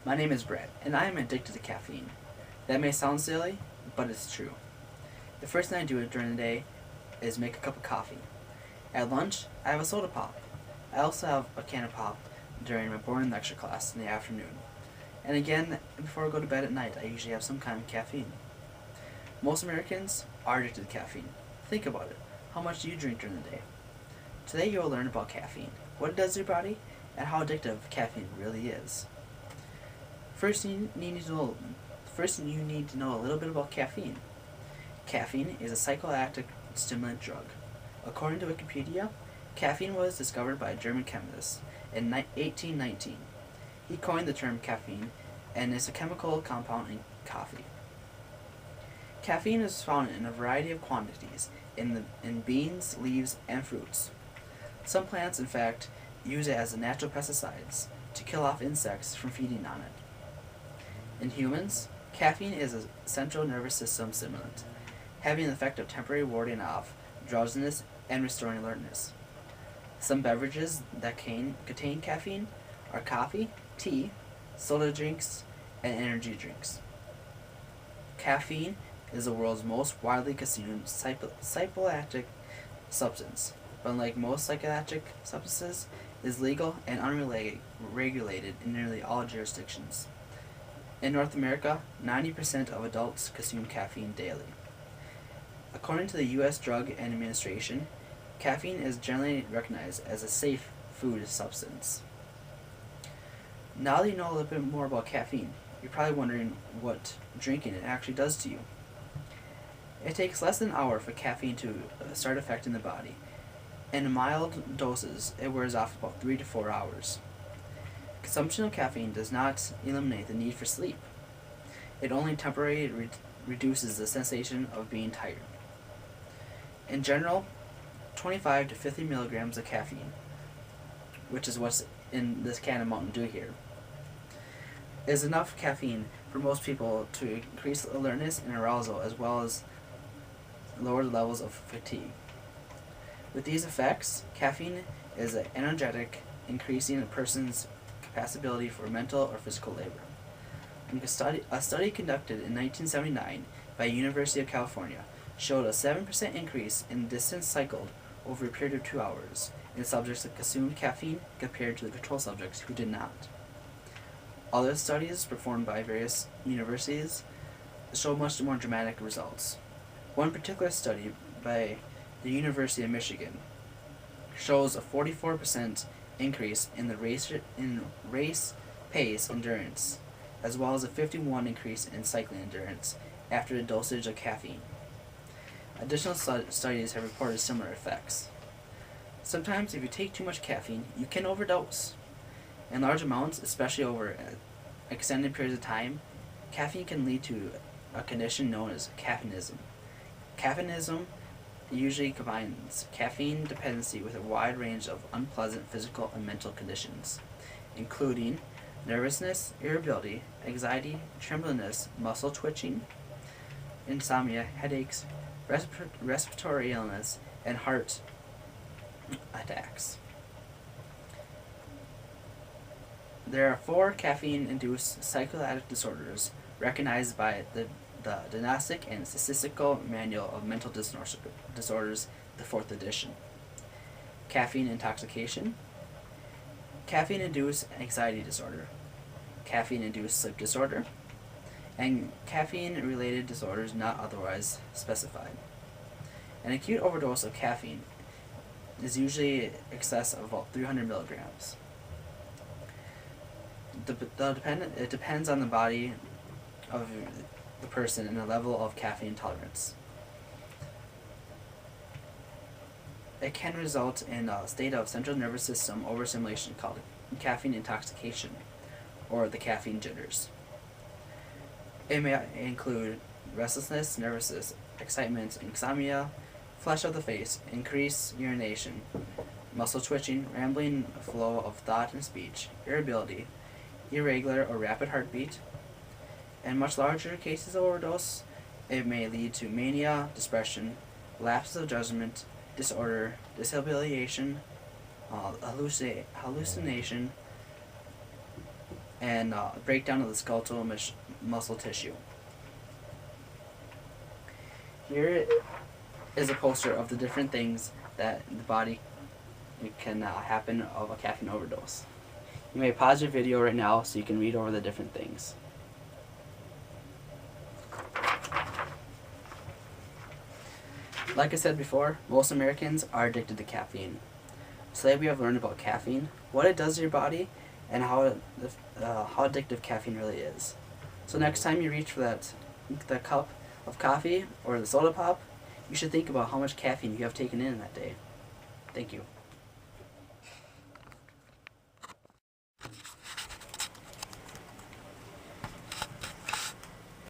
My name is Brett, and I am addicted to caffeine. That may sound silly, but it's true. The first thing I do during the day is make a cup of coffee. At lunch, I have a soda pop. I also have a can of pop during my boring lecture class in the afternoon. And again, before I go to bed at night, I usually have some kind of caffeine. Most Americans are addicted to caffeine. Think about it. How much do you drink during the day? Today you will learn about caffeine, what it does to your body, and how addictive caffeine really is. First, you need to know a little bit about caffeine. Caffeine is a psychoactive stimulant drug. According to Wikipedia, caffeine was discovered by a German chemist in 1819. He coined the term caffeine and is a chemical compound in coffee. Caffeine is found in a variety of quantities in beans, leaves, and fruits. Some plants, in fact, use it as a natural pesticides to kill off insects from feeding on it. In humans, caffeine is a central nervous system stimulant, having the effect of temporarily warding off drowsiness and restoring alertness. Some beverages that contain caffeine are coffee, tea, soda drinks, and energy drinks. Caffeine is the world's most widely consumed psychoactive substance, but unlike most psychoactive substances, is legal and unregulated in nearly all jurisdictions. In North America, 90% of adults consume caffeine daily. According to the U.S. Drug Administration, caffeine is generally recognized as a safe food substance. Now that you know a little bit more about caffeine, you're probably wondering what drinking it actually does to you. It takes less than an hour for caffeine to start affecting the body. In mild doses, it wears off about 3 to 4 hours. Consumption of caffeine does not eliminate the need for sleep. It only temporarily reduces the sensation of being tired. In general, 25 to 50 milligrams of caffeine, which is what's in this can of Mountain Dew here, is enough caffeine for most people to increase alertness and arousal as well as lower the levels of fatigue. With these effects, caffeine is an energetic, increasing a person's capacity for mental or physical labor. A study conducted in 1979 by University of California showed a 7% increase in distance cycled over a period of 2 hours in subjects that consumed caffeine compared to the control subjects who did not. Other studies performed by various universities show much more dramatic results. One particular study by the University of Michigan shows a 44% increase in the race pace endurance, as well as a 51% increase in cycling endurance after a dosage of caffeine. Additional studies have reported similar effects. Sometimes, if you take too much caffeine, you can overdose. In large amounts, especially over extended periods of time, caffeine can lead to a condition known as caffeinism. Caffeinism usually combines caffeine dependency with a wide range of unpleasant physical and mental conditions, including nervousness, irritability, anxiety, tremblingness, muscle twitching, insomnia, headaches, respiratory illness, and heart attacks. There are 4 caffeine-induced psychotic disorders recognized by the Diagnostic and Statistical Manual of Mental Disorders, the 4th edition. Caffeine intoxication, caffeine-induced anxiety disorder, caffeine-induced sleep disorder, and caffeine-related disorders not otherwise specified. An acute overdose of caffeine is usually excess of about 300 milligrams. It depends on the body of the person and the level of caffeine tolerance. It can result in a state of central nervous system overstimulation called caffeine intoxication, or the caffeine jitters. It may include restlessness, nervousness, excitement, insomnia, flush of the face, increased urination, muscle twitching, rambling flow of thought and speech, irritability, irregular or rapid heartbeat. In much larger cases of overdose, it may lead to mania, depression, lapses of judgment, disorder, disabilitation, hallucination, and breakdown of the skeletal muscle tissue. Here is a poster of the different things that the body can happen of a caffeine overdose. You may pause your video right now so you can read over the different things. Like I said before, most Americans are addicted to caffeine. Today we have learned about caffeine, what it does to your body, and how addictive caffeine really is. So next time you reach for that cup of coffee or the soda pop, you should think about how much caffeine you have taken in that day. Thank you.